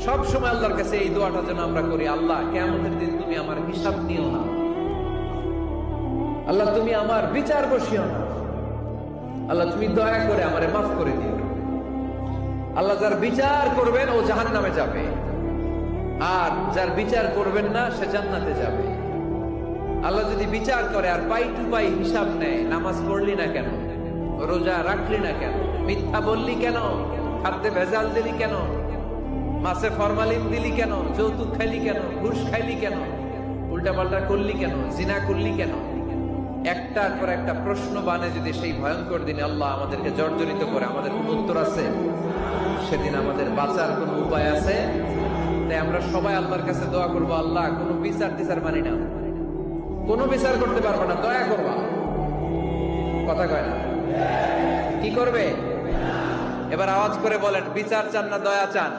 সব সময় আল্লাহর কাছে এই দোয়াটা যেন আমরা করি, আল্লাহ কিয়ামতের দিন তুমি আমার হিসাব নিও না, আল্লাহ তুমি আমার বিচার বসিও না, আল্লাহ তুমি দয়া করে আমারে মাফ করে দিও। আল্লাহ যার বিচার করবেন ও জাহান্নামে যাবে, আর যার বিচার করবেন না সে জান্নাতে যাবে। আল্লাহ যদি বিচার করে আর পাই টু পাই হিসাব নেয়, নামাজ পড়লি না কেন, রোজা রাখলি না কেন, মিথ্যা বললি কেন, খাদ্যে ভেজাল দিলি কেন, মাছে ফরমালিন দিলি কেন, যৌতুক খাইলি কেন, ঘুষ খাইলি কেন, উল্টাপাল্টা করলি কেন, জিনা করলি কেন, একটার পর একটা প্রশ্ন বানে যদি সেই ভয়ঙ্কর দিনে আল্লাহ আমাদেরকে জর্জরিত করে, আমাদের কোন উত্তর আছে? সেদিন আমাদের বাঁচার কোন উপায় আছে? তাই আমরা সবাই আল্লাহর কাছে দোয়া করবো, আল্লাহ কোনো বিচার টিচার মানি না, কোনো বিচার করতে পারবো না, দয়া করবা। কথা কয় না? কি করবে? এবার আওয়াজ করে বলেন, বিচার চান না দয়া চান?